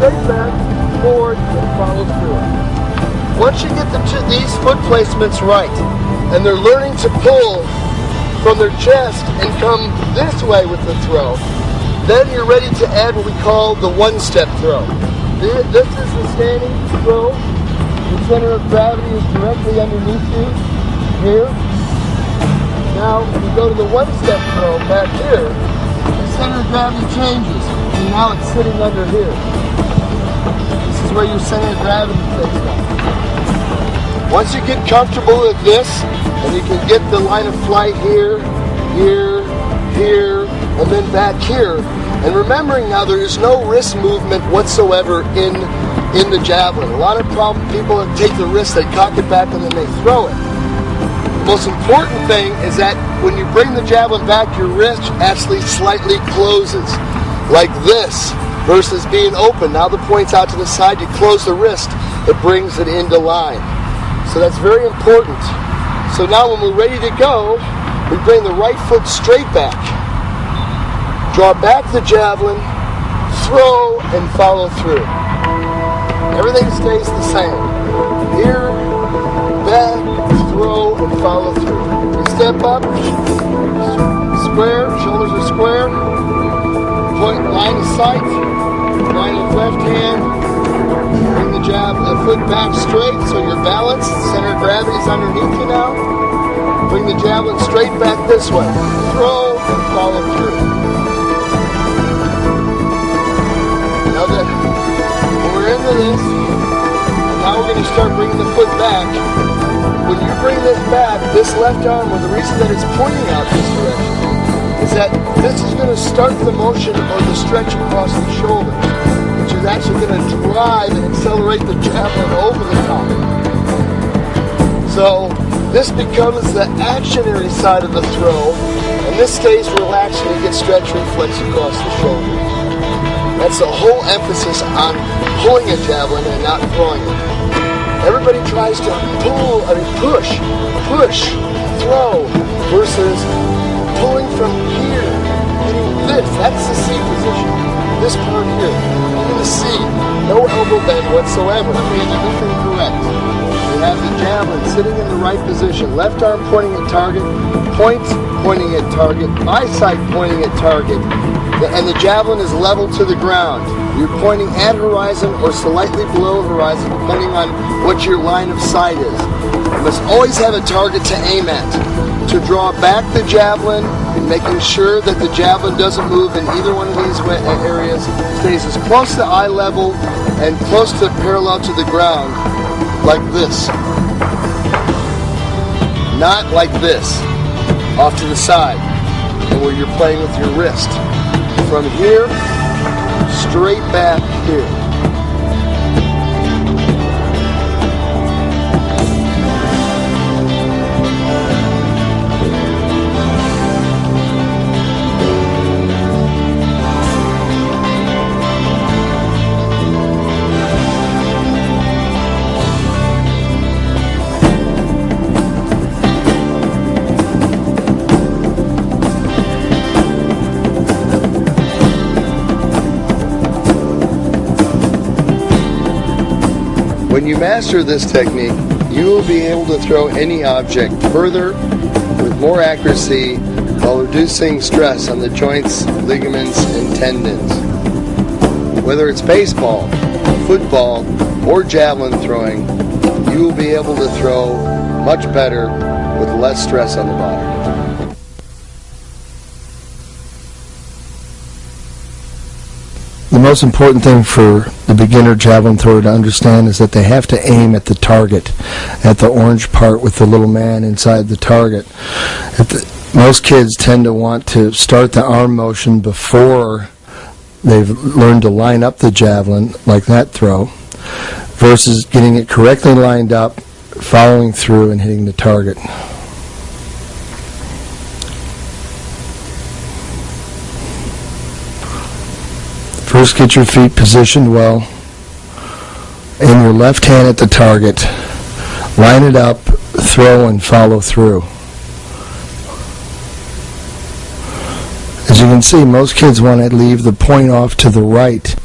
straight back, forward, and follow through. Once you get these foot placements right, and they're learning to pull from their chest and come this way with the throw, then you're ready to add what we call the one-step throw. This is the standing throw. The center of gravity is directly underneath you, here. Now, if you go to the one-step throw back here, the center of gravity changes, and now it's sitting under here. This is where your center of gravity sits now. Once you get comfortable with this, and you can get the line of flight here, here, here, and then back here, and remembering now there is no wrist movement whatsoever in the javelin. A lot of people take the wrist, they cock it back, and then they throw it. The most important thing is that when you bring the javelin back, your wrist actually slightly closes, like this, versus being open. Now the point's out to the side, you close the wrist, it brings it into line. So that's very important. So now when we're ready to go, we bring the right foot straight back. Draw back the javelin, throw, and follow through. Everything stays the same. Here, back, throw, and follow through. You step up, square, shoulders are square, point line of sight, line of left hand, bring the foot back straight so you're balanced, center of gravity is underneath you now. Bring the javelin straight back this way. Throw and follow through. Now that we're into this, now we're going to start bringing the foot back. When you bring this back, this left arm, or the reason that it's pointing out this direction, is that this is going to start the motion or the stretch across the shoulder, which is actually going to drive and accelerate the javelin over the top. So this becomes the actionary side of the throw, and this stays relaxed and you get stretch reflex across the shoulder. That's the whole emphasis on pulling a javelin and not throwing it. Everybody tries to push, throw, versus pulling from here, hitting this. That's the C position. This part here, into the C. No elbow bend whatsoever. Everything correct. You have the javelin sitting in the right position. Left arm pointing at target, point pointing at target, eyesight pointing at target, and the javelin is level to the ground. You're pointing at horizon or slightly below horizon, depending on what your line of sight is. You must always have a target to aim at. To draw back the javelin, and making sure that the javelin doesn't move in either one of these areas, stays as close to eye level and close to parallel to the ground, like this. Not like this, off to the side, and where you're playing with your wrist. From here, straight back here. When you master this technique, you will be able to throw any object further with more accuracy while reducing stress on the joints, ligaments, and tendons. Whether it's baseball, football, or javelin throwing, you will be able to throw much better with less stress on the body. The most important thing for the beginner javelin thrower to understand is that they have to aim at the target, at the orange part with the little man inside the target. Most kids tend to want to start the arm motion before they've learned to line up the javelin, like that throw, versus getting it correctly lined up, following through, and hitting the target. First, get your feet positioned well, and your left hand at the target. Line it up, throw, and follow through. As you can see, most kids want to leave the point off to the right